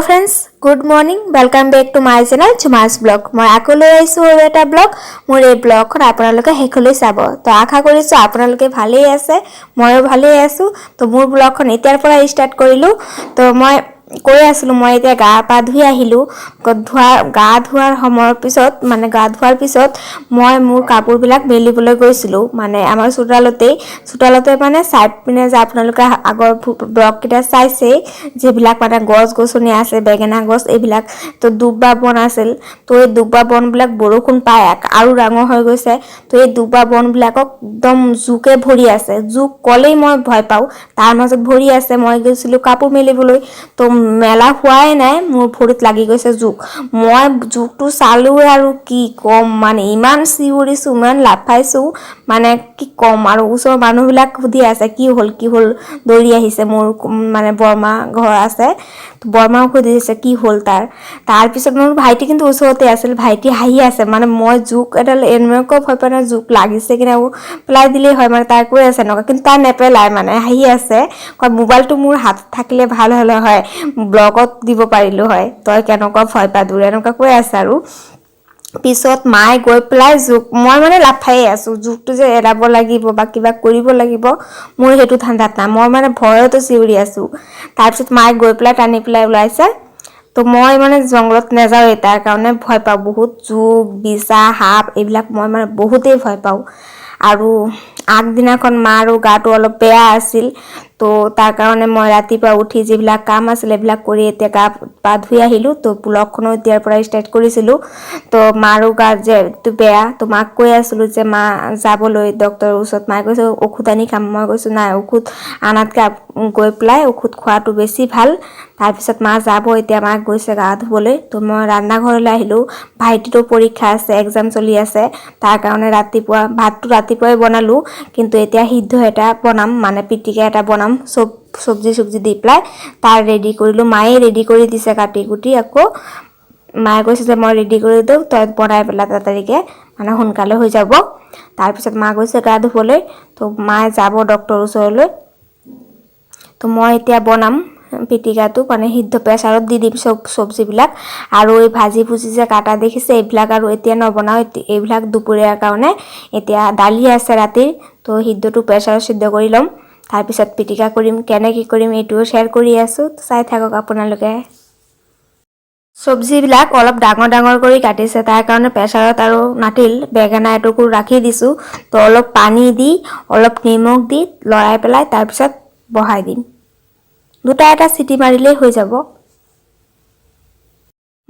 Friends good morning welcome back to my channel Jhuma's blog मैं আকৌ লৈ আইছো আৰু এটা ব্লগ মোৰ এই ব্লগখন আপোনালোকে হেকলৈ চাব তো আশা কৰিছো আপোনালোকে ভালেই আছে ময়ো ভালেই আছো তো মোৰ ব্লগখন এতিয়াৰ পৰা ষ্টাৰ্ট কৰিলো তো মই কৈ আছিলো মই এতিয়া গা পা ধুই আহিলো গা ধোৱাৰ সময়ৰ পিছত মানে গা ধোৱাৰ পিছত মই মোৰ কাপোৰবিলাক মেলিবলৈ গৈছিলো মানে আমাৰ চোতালতে মানে সাইড পিনে যে আপোনালোকে আগৰ ব্লগ কিটা চাইছে যেবিলাক মানে গছ গছনি আছে বেগেনা গছ এইবিলাক তো দুব্বা বন আছিল তো এই দুব্বা বন বিলাক বৰষুণ পায় আৰু ডাঙৰ হৈ গৈছে তো এই দুব্বা বন বিলাকক একদম জুকে ভৰি আছে জুক কলেই মই ভয় পাও তাৰ মাজত ভৰি আছে মই গৈছিলো কাপোৰ মেলিবলৈ তো মেলা হোৱাই নাই মোৰ ভৰিত লাগি গৈছে জুক মই জুকটো চালো আৰু কি কম মানে ইমান চিউৰিছো ইমান লাফাইছো মানে কি কম আৰু ওচৰৰ মানুহবিলাক সুধি আছে কি হল দৌৰি আহিছে মোৰ মানে বৰমা ঘৰ আছে তো বৰমাও সুধিছে কি হল তাৰ পিছত মোৰ ভাইটি কিন্তু ওচৰতে আছিল ভাইটি হাঁহি আছে মানে মই জুক এডাল এনেকৈ ভয় পানা জুক লাগিছে কিনা পেলাই দিলেই হয় মানে তাই কৈ আছে নকা কিন্তু তাই নেপেলাই মানে হাঁহি আছে কয় মোবাইলটো মোৰ হাত থাকিলে ভাল হলে হয় ব্লগত দিব পাৰিলো হয় তই কেনেকুৱা ভয় পাদুৰ এনেকুৱা কৈ আছে আৰু পিছত মাই গৈ পেলাই জুক মই মানে লাফাই আছো জুকটো যে এৰাব লাগিব বা কিবা কৰিব লাগিব মোৰ হেতু ঠাণ্ডাত না মই মানে ভয়তে চিউৰি আছো তাৰ পিছত মাই গৈ পেলাই টানি পেলাই ওলাইছে তো মই মানে জংগলত নেযাও তাৰ কাৰণে ভয় পাও বহুত জুক বিছা হাপ এইবিলাক মই মানে বহুতেই ভয় পাও আৰু আগদিনাখন মাৰো গাটো অলপ বেয়া আছিল তো তাৰ কাৰণে মই ৰাতিপুৱা উঠি যিবিলাক কাম আছিল এইবিলাক কৰি এতিয়া গা পা ধুই আহিলো তো ব্লগখনো এতিয়াৰ পৰা ষ্টাৰ্ট কৰিছিলো তো মাৰো গা যে বেয়া তো মাক কৈ আছিলো যে মা যাবলৈ ডক্টৰৰ ওচৰত মাই কৈছে ঔষধ আনি খাম মই কৈছো নাই ঔষধ আনাতকে গৈ পেলাই ঔষধ খোৱাটো বেছি ভাল তাৰ পিছত মা যাব এতিয়া মাক গৈছে গা ধুবলৈ তো মই ৰান্না ঘৰলৈ আহিলো ভাইটিটো পৰীক্ষা আছে এক্সাম চলি আছে তাৰ কাৰণে ৰাতিপুৱা ভাতটো ৰাতিপুৱাই বনালো কিন্তু এতিয়া সিদ্ধ এটা বনাম মানে পিটিকা এটা বনাম সবজি দি পেলাই তাৰ ৰেডি কৰিলো মায়ে ৰেডি কৰি দিছে কাটি কুটি আকৌ মায়ে কৈছে যে মই ৰেডি কৰি দিও তই বনাই পেলা তাড়াতাড়িকে মানে সোনকালে হৈ যাব তাৰ পিছত মা গৈছে গা ধুবলৈ তো মায়ে যাব ডক্টৰৰ ওচৰলৈ তো মই এতিয়া বনাম পিটিকাটো মানে সিদ্ধ প্ৰেছাৰত দি দিম সবজিবিলাক আৰু এই ভাজি ভুজি যে কাটা দেখিছে এইবিলাক আৰু এতিয়া নবনাও এইবিলাক দুপৰীয়াৰ কাৰণে এতিয়া দালি আছে ৰাতিৰ তো সিদ্ধটো প্ৰেছাৰত সিদ্ধ কৰি লম তাৰ পিছত পিটিকা কৰিম কেনে কি কৰিম এইটোও শেয়াৰ কৰি আছো চাই থাকক আপোনালোকে সবজিবিলাক অলপ ডাঙৰ কৰি কাটিছে তাৰ কাৰণে প্ৰেছাৰত আৰু নাটিল বেগেনা এটুকুৰ ৰাখি দিছো তো অলপ পানী দি অলপ নিমখ দি লৰাই পেলাই তাৰ পিছত বহাই দিম দুটা এটা সিটি মাৰিলেই হৈ যাব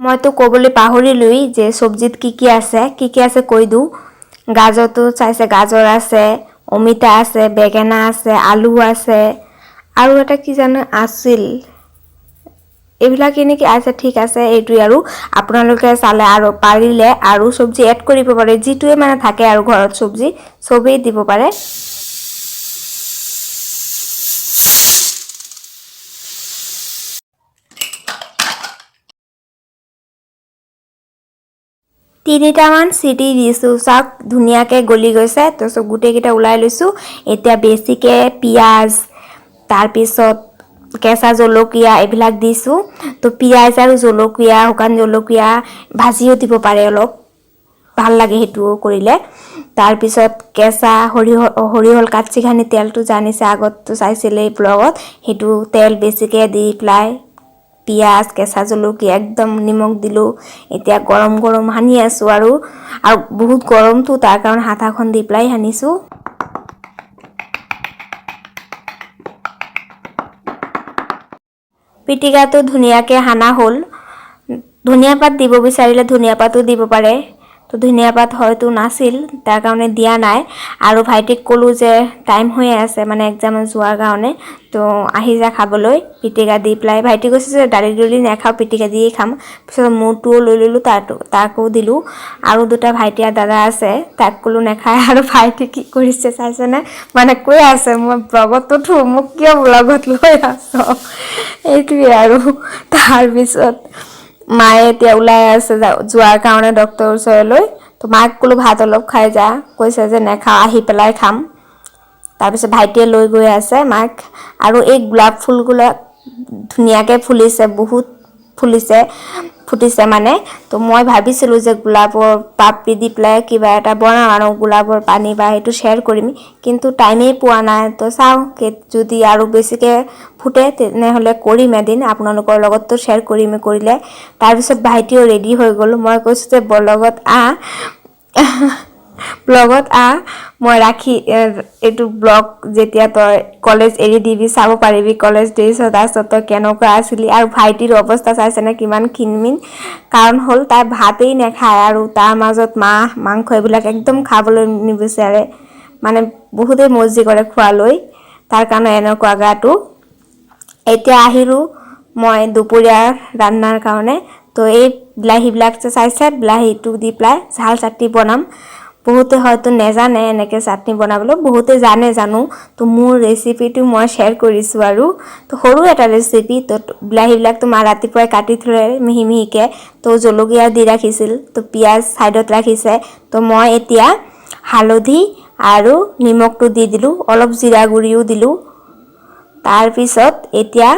মইতো ক'বলৈ পাহৰিলোই যে সবজিত কি আছে কৈ দিও গাজৰটো চাইছে গাজৰ আছে অমিতা আছে বেগেনা আছে আলু আছে আৰু এটা কি জানো আছিল এইবিলাক এনেকি আছে ঠিক আছে এইটো আৰু আপোনালোকে চালে আৰু পাৰিলে আৰু সবজি এড কৰিব পাৰে যিটোৱে মানে থাকে আৰু ঘৰত সবজি সবেই দিব পাৰে তিনিটামান সিটি দিছো চাক ধুনিয়াকে গলি গৈছে তো সব গুটেকিটা উলাই লৈছো এতিয়া বেছিকে পিয়াজ তাৰ পিছত কেঁচা জলকীয়া এইবিলাক দিছো তো পিয়াজ আৰু জলকীয়া শুকান জলকীয়া ভাজিও দিব পাৰে অলপ ভাল লাগে হেতু কৰিলে তাৰ পিছত কেঁচা হৰিহল কাটছি খানি তেলটো জানিছে আগত তো চাইছিলে এই ব্লগত হেতু তেল বেছিকে দি প্লাই পিয়াজ কেঁচা জলকীয়া একদম নিমখ দিলো এতিয়া গৰম হানি আছো আৰু বহুত গৰমটো তাৰ কাৰণ হাতাখন দি প্লাই হানিছো পিটিকাটো ধুনিয়াকে হানা হল ধনিয়া পাত দিব বিচাৰিলে ধনিয়া পাতো দিব পাৰে তো ধনিয়া পাত হয়তো নাছিল তাৰ কাৰণে দিয়া নাই আৰু ভাইটিক কলো যে টাইম হৈ আছে মানে এক্সাম যোৱাৰ কাৰণে তো আহি যা খাবলৈ পিটিকা দি প্লাই ভাইটি কৈছে যে দালি নেখাও পিটিকা দিয়ে খাম পিছত মুটো লৈ ললো তাকো দিলো আৰু দুটা ভাইটি আৰু দাদা আছে তাক কলো নেখায় আৰু ভাইটি কি কৰিছে চাইছনে মানে কৈ আছে মই ব্লগত থু মোক কিয় ব্লগত লৈ আছ এইটোৱে আৰু তাৰ পিছত মায়ে এতিয়া ওলাই আছে যোৱাৰ কাৰণে ডক্টৰৰ ওচৰলৈ তো মাক কলো ভাত অলপ খাই যা কৈছে যে নেখা আহি পেলাই খাম তাৰ পিছত ভাইটিয়ে লৈ গৈ আছে মাক আৰু এই গোলাপ ফুলগুলা ধুনিয়াকে ফুলিছে বহুত ফুটিছে মানে। তো মই ভাবিছিলোঁ যে গোলাপৰ পাপড়ি দি পেলাই কিবা এটা বনাওঁ আৰু গোলাপৰ পানী বা সেইটো শ্বেয়াৰ কৰিম, কিন্তু টাইমেই পোৱা নাই। তো চাওঁ যদি আৰু বেছিকৈ ফুটে তেনেহ'লে কৰিম এদিন, আপোনালোকৰ লগততো শ্বেয়াৰ কৰিলে। তাৰপিছত ভাইটিও ৰেডি হৈ গ'ল। মই কৈছোঁ যে ব্লগত মই এইটো ব্লগ যেতিয়া তই কলেজ এৰি দিবি চাব পাৰিবি, কলেজ ডেইজত তই কেনেকুৱা আছিলি। আৰু ভাইটিৰ অৱস্থা চাইছেনে কিমান ক্ষীণমিন, কাৰণ হ'ল তাই ভাতেই নাখায় আৰু তাৰ মাজত মাংস এইবিলাক একদম খাবলৈ নিবিচাৰে, মানে বহুতেই মৰ্জি কৰে খোৱালৈ, তাৰ কাৰণে এনেকুৱা গাটো। এতিয়া আহিলোঁ মই দুপৰীয়াৰ ৰান্নাৰ কাৰণে। তো এই বিলাহীবিলাক যে চাইছে, বিলাহীটো দি পেলাই ঝাল চাটনি বনাম। বহুতে হয়তো নেজানে এনেকৈ চাটনি বনাবলৈ, বহুতে জানো। তো মোৰ ৰেচিপিটো মই শ্বেয়াৰ কৰিছোঁ আৰু। তো সৰু এটা ৰেচিপি। তো বিলাহীবিলাকতো মা ৰাতিপুৱাই কাটি থলে মিহি মিহিকৈ। তো জলকীয়া দি ৰাখিছিল, তো পিঁয়াজ ছাইডত ৰাখিছে। তো মই এতিয়া হালধি আৰু নিমখটো দি দিলোঁ, অলপ জিৰা গুড়িও দিলোঁ। তাৰপিছত এতিয়া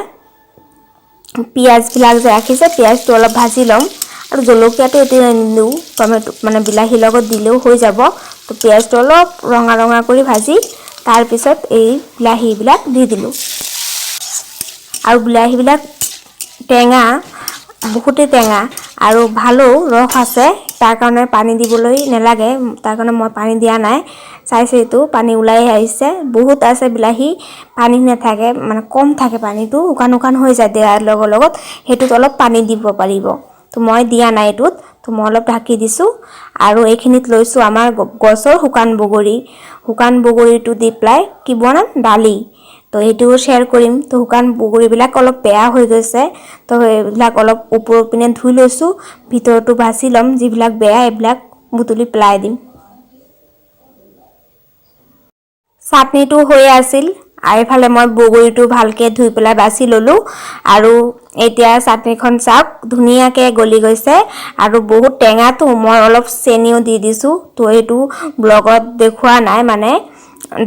পিঁয়াজবিলাক যে ৰাখিছে, পিঁয়াজটো অলপ ভাজি ল'ম। আৰু জলকীয়াটো এতিয়া নিদিওঁ, টমেটো মানে বিলাহীৰ লগত দিলেও হৈ যাব। তো পিঁয়াজটো অলপ ৰঙা কৰি ভাজি তাৰপিছত এই বিলাহীবিলাক দি দিলোঁ। আৰু বিলাহীবিলাক টেঙা, বহুতেই টেঙা আৰু ভালো ৰস আছে, তাৰ কাৰণে পানী দিবলৈ নালাগে, তাৰ কাৰণে মই পানী দিয়া নাই। চাইছে এইটো পানী ওলাই আহিছে, বহুত আছে বিলাহী, পানী নাথাকে, মানে কম থাকে পানীটো, শুকান হৈ যায় দিয়াৰ লগত। সেইটোত অলপ পানী দিব পাৰিব। তো মই দিয়া নাই এইটোত, তো মই অলপ ঢাকি দিছোঁ। আৰু এইখিনিত লৈছোঁ আমাৰ গছৰ শুকান বগৰীটো দি পেলাই কি বনাম, দালি। তো এইটোও শ্বেয়াৰ কৰিম। তো শুকান বগৰীবিলাক অলপ বেয়া হৈ গৈছে, তো এইবিলাক অলপ ওপৰৰ পিনে ধুই লৈছোঁ, ভিতৰটো বাছি ল'ম, যিবিলাক বেয়া এইবিলাক বুটলি পেলাই দিম। চাটনিটো হৈ আছিল, আৰু এইফালে মই বগৰীটো ভালকৈ ধুই পেলাই বাছি ল'লোঁ। আৰু এতিয়া চাটনিখন চাওক ধুনীয়াকৈ গলি গৈছে, আৰু বহুত টেঙাটো মই অলপ চেনিও দি দিছোঁ। তো এইটো ব্লগত দেখুওৱা নাই, মানে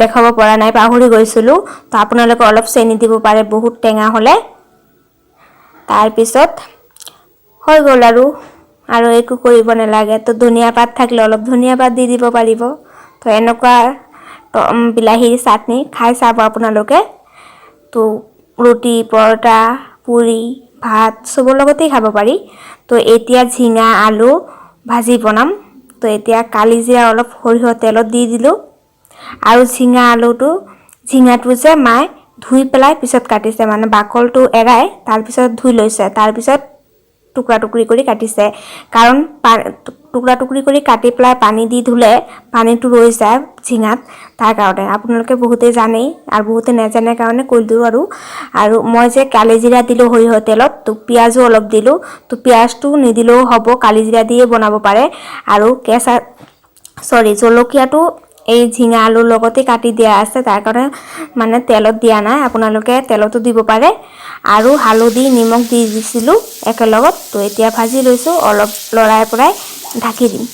দেখাব পৰা নাই, পাহৰি গৈছিলোঁ। তো আপোনালোকে অলপ চেনি দিব পাৰে বহুত টেঙা হ'লে। তাৰপিছত হৈ গ'ল আৰু একো কৰিব নালাগে। তো ধনিয়া পাত থাকিলে অলপ ধনিয়া পাত দি দিব পাৰিব। তো এনেকুৱা বিলাহীৰ চাটনি খাই চাব আপোনালোকে। তো ৰুটি, পৰঠা, পুৰি, ভাত চবৰ লগতেই খাব পাৰি। তো এতিয়া ঝিঙা আলু ভাজি বনাম। তো এতিয়া কালিজিৰা অলপ সৰিয়হ তেলত দি দিলোঁ। আৰু ঝিঙাটো যে মায়ে ধুই পেলাই পিছত কাটিছে, মানে বাকলটো এৰাই তাৰপিছত ধুই লৈছে, তাৰপিছত টুকুৰা কৰি কাটিছে। কাৰণ টুকুৰা কৰি কাটি পেলাই পানী দি ধুলে পানীটো ৰৈ যায় ঝিঙাত, তাৰ কাৰণে। আপোনালোকে বহুতেই জানেই, আৰু বহুতে নাজানে কাৰণে কৈ দিওঁ আৰু মই যে কালিজিৰা দিলোঁ সৰিয়হ তেলত, তো পিঁয়াজো অলপ দিলোঁ। তো পিঁয়াজটো নিদিলেও হ'ব, কালিজিৰা দিয়ে বনাব পাৰে। আৰু জলকীয়াটো এই ঝিঙা আলুৰ লগতে কাটি দিয়া আছে, তাৰ কাৰণে মানে তেলত দিয়া নাই, আপোনালোকে তেলতো দিব পাৰে। আৰু হালধি নিমখ দি দিছিলোঁ একেলগত। তো এতিয়া ভাজি লৈছোঁ, অলপ লৰাই পৰাই ঢাকি দিম।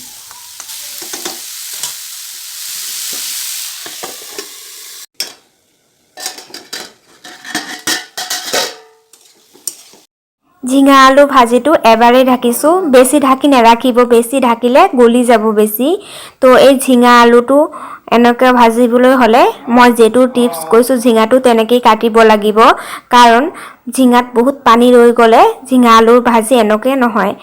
ঝিঙা আলু ভাজিটো এবাৰেই ঢাকিছোঁ, বেছি ঢাকি নাৰাখিব, বেছি ঢাকিলে গলি যাব বেছি। তো এই ঝিঙা আলুটো এনেকৈ ভাজিবলৈ হ'লে মই যিটো টিপছ কৈছোঁ, ঝিঙাটো তেনেকৈয়ে কাটিব লাগিব। কাৰণ ঝিঙাত বহুত পানী ৰৈ গ'লে ঝিঙা আলুৰ ভাজি এনেকৈ নহয়।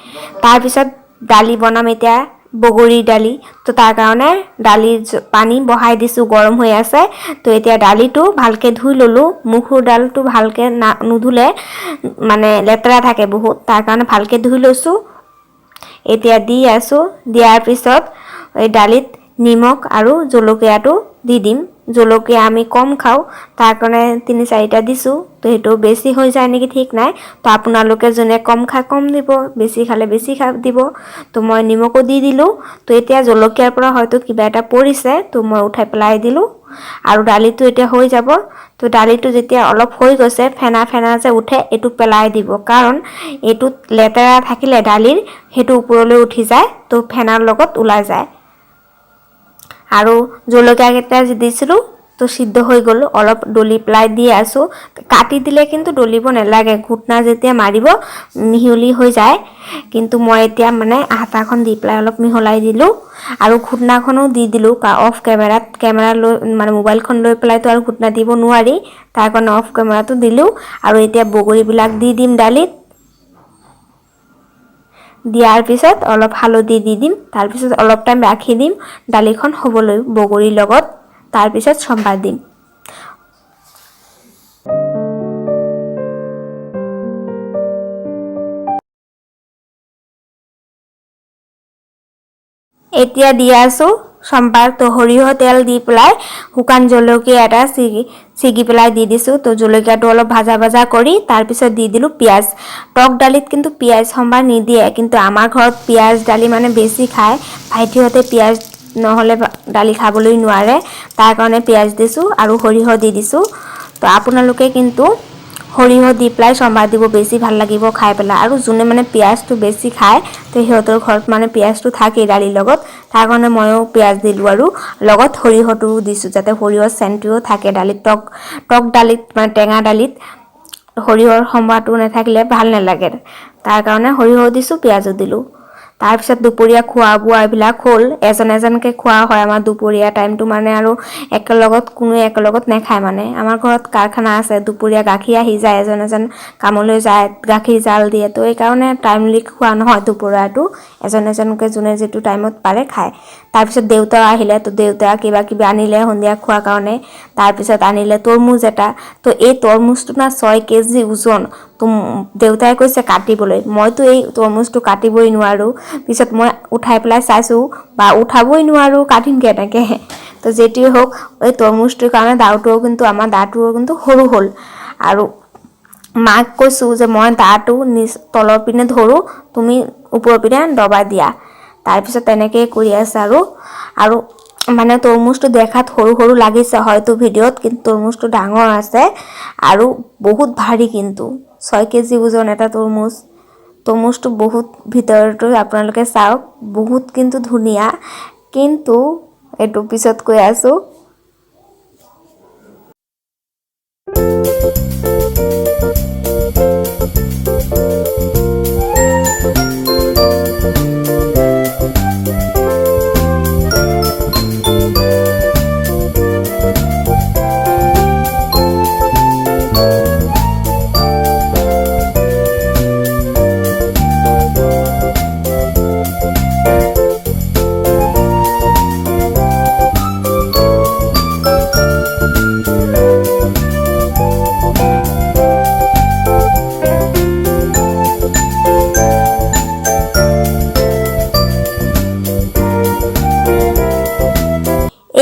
তাৰপিছত দালি বনাম এতিয়া, বগৰীৰ দালি। তো তাৰ কাৰণে দালিৰ পানী বহাই দিছোঁ, গৰম হৈ আছে। তো এতিয়া দালিটো ভালকৈ ধুই ল'লোঁ, মচুৰ দালটো ভালকৈ নুধুলে মানে লেতেৰা থাকে বহুত, তাৰ কাৰণে ভালকৈ ধুই লৈছোঁ। এতিয়া দি আছোঁ, দিয়াৰ পিছত এই দালিত নিমখ আৰু জলকীয়াটো দি দিম। জলকীয়া আমি কম খাওঁ, তাৰ কাৰণে 3-4টা দিছোঁ। তো সেইটো বেছি হৈ যায় নেকি ঠিক নাই। তো আপোনালোকে যোনে কম খায় কম দিব, বেছি খালে বেছি দিব। তো মই নিমখো দি দিলোঁ। তো এতিয়া জলকীয়াৰ পৰা হয়তো কিবা এটা পৰিছে, তো মই উঠাই পেলাই দিলোঁ। আৰু দালিটো এতিয়া হৈ যাব। তো দালিটো যেতিয়া অলপ হৈ গৈছে, ফেনা যে উঠে, এইটো পেলাই দিব, কাৰণ এইটোত লেতেৰা থাকিলে দালিৰ সেইটো ওপৰলৈ উঠি যায়, তো ফেনাৰ লগত ওলাই যায়। আৰু জলকীয়া কেইটা দিছিলোঁ, তো সিদ্ধ হৈ গ'ল অলপ ডলি পেলাই দি আছোঁ কাটি দিলে কিন্তু ডলিব নালাগে ঘুটনা যেতিয়া মাৰিব মিহলি হৈ যায় কিন্তু মই এতিয়া মানে হাতাখন দি পেলাই অলপ মিহলাই দিলোঁ আৰু ঘুটনাখনো দি দিলোঁ অফ কেমেৰা লৈ মানে মোবাইলখন লৈ পেলাইতো আৰু ঘুটনা দিব নোৱাৰি তাৰ কাৰণে অফ কেমেৰাটো দিলোঁ আৰু এতিয়া বগৰীবিলাক দি দিম দালিত দিয়াৰ পিছত অলপ হালধি দি দিম তাৰপিছত অলপ টাইম ৰাখি দিম দালিখন হ'বলৈ বগৰীৰ লগত তাৰপিছত সম্বাদ দিম এতিয়া দি আছোঁ সম্বাদ তো সৰিয়হ তেল দি পেলাই শুকান জলকীয়া এটা ছিগি পেলাই দি দিছোঁ তো জলকীয়াটো অলপ ভাজা কৰি তাৰপিছত দি দিলোঁ পিঁয়াজ টক দালিত কিন্তু পিঁয়াজ সম্বাদ নিদিয়ে কিন্তু আমাৰ ঘৰত পিঁয়াজ দালি মানে বেছি খায় ভাইটিহঁতে পিঁয়াজ নহ'লে দালি খাবলৈ নোৱাৰে তাৰ কাৰণে পিঁয়াজ দিছোঁ আৰু সৰিয়হ দি দিছোঁ তো আপোনালোকে কিন্তু সৰিয়হ দি পেলাই সম্বাদ দিব বেছি ভাল লাগিব খাই পেলাই আৰু যোনে মানে পিঁয়াজটো বেছি খায় তো সিহঁতৰ ঘৰত মানে পিঁয়াজটো থাকেই দালিৰ লগত তাৰ কাৰণে ময়ো পিঁয়াজ দিলোঁ আৰু লগত সৰিয়হটো দিছোঁ যাতে সৰিয়হৰ চেণ্টটোও থাকে দালিত টক দালিত মানে টেঙা দালিত সৰিয়হৰ সম্বাদটো নাথাকিলে ভাল নালাগে তাৰ কাৰণে সৰিয়হ দিছোঁ পিঁয়াজো দিলোঁ তাৰপিছত দুপৰীয়া খোৱা বোৱা এইবিলাক হ'ল এজনকৈ খোৱা হয় আমাৰ দুপৰীয়া টাইমটো মানে আৰু একেলগত কোনো একেলগত নাখায় মানে আমাৰ ঘৰত কাৰখানা আছে দুপৰীয়া গাখীৰ আহি যায় এজন কামলৈ যায় গাখীৰ জাল দিয়ে তো এইকাৰণে টাইমলি খোৱা নহয় দুপৰীয়াটো এজনকৈ যোনে যিটো টাইমত পাৰে খায় তাৰপিছত দেউতা আহিলে তো দেউতা কিবা কিবি আনিলে সন্ধিয়া খোৱাৰ কাৰণে তাৰপিছত আনিলে তৰমুজ এটা তো এই তৰমুজটো না 6 কেজি ওজন তো দেউতাই কৈছে কাটিবলৈ মইতো এই তৰমুজটো কাটিবই নোৱাৰোঁ পিছত মই উঠাই পেলাই চাইছোঁ বা উঠাবই নোৱাৰোঁ কাটিম কেনেকৈ তো যেটিয়ে হোক এই তৰমুজটোৰ কাৰণে দাউটোও কিন্তু আমাৰ দাটোও কিন্তু সৰু হ'ল আৰু মাক কৈছোঁ যে মই দাটো তলৰ পিনে ধৰোঁ তুমি ওপৰৰ পিনে দবাই দিয়া তাৰপিছত তেনেকৈ কৰি আছে আৰু মানে তৰমুজটো দেখাত সৰু লাগিছে হয়তো ভিডিঅ'ত কিন্তু তৰমুজটো ডাঙৰ আছে আৰু বহুত ভাৰী কিন্তু 6 কেজি ওজন এটা তৰমুজটো বহুত ভিতৰটো আপোনালোকে চাওক বহুত কিন্তু ধুনীয়া কিন্তু এইটো পিছত কৈ আছোঁ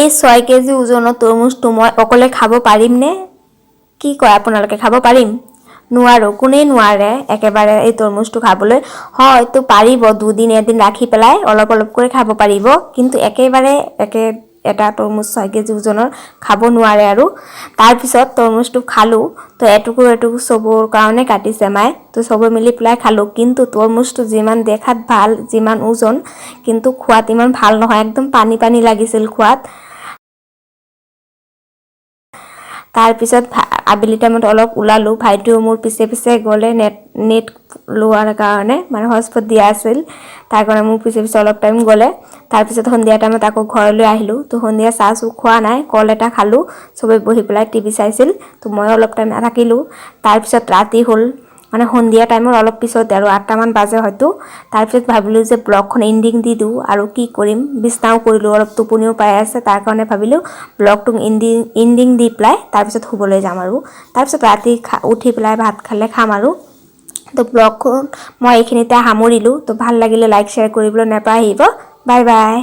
এই 6 কেজি ওজনৰ তৰমুজটো মই অকলে খাব পাৰিমনে কি কয় আপোনালোকে খাব পাৰিম নোৱাৰো কোনে নোৱাৰে একেবাৰে এই তৰমুজটো খাবলৈ হয়তো পাৰিব দুদিন এদিন ৰাখি পেলাই অলপ কৰি খাব পাৰিব কিন্তু একেবাৰে এটা তৰমুজ 6 কেজি ওজনৰ খাব নোৱাৰে আৰু তাৰপিছত তৰমুজটো খালোঁ তো এটুকুৰ চবৰ কাৰণে কাটিছে মায়ে তো চবে মিলি পেলাই খালোঁ কিন্তু তৰমুজটো যিমান দেখাত ভাল যিমান ওজন কিন্তু খোৱাত ইমান ভাল নহয় একদম পানী লাগিছিল খোৱাত তাৰপিছত আবেলি টাইমত অলপ ওলালোঁ ভাইটিও মোৰ পিছে গ'লে নেট লোৱাৰ কাৰণে মানে হটস্পট দিয়া আছিল তাৰ কাৰণে মোৰ পিছে অলপ টাইম গ'লে তাৰপিছত সন্ধিয়া টাইমত আকৌ ঘৰলৈ আহিলোঁ তো সন্ধিয়া চাহ খোৱা নাই কল এটা খালোঁ চবে বহি পেলাই টিভি চাইছিল তো মই অলপ টাইম থাকিলোঁ তাৰপিছত ৰাতি হ'ল মানে সন্ধিয়া টাইমৰ অলপ পিছত আৰু 8টা মান বাজে হয়তো তাৰপিছত ভাবিলোঁ যে ব্লগখন এণ্ডিং দি দিওঁ আৰু কি কৰিম বিছনাও কৰিলোঁ অলপ টোপনিও পাই আছে তাৰ কাৰণে ভাবিলোঁ ব্লগটো এণ্ডিং দি পেলাই তাৰপিছত শুবলৈ যাম আৰু তাৰপিছত ৰাতি উঠি পেলাই ভাত খালে খাম আৰু তো ব্লগখন মই এইখিনিতে সামৰিলোঁ তো ভাল লাগিলে লাইক শ্বেয়াৰ কৰিবলৈ নাপাহৰিব বাই বাই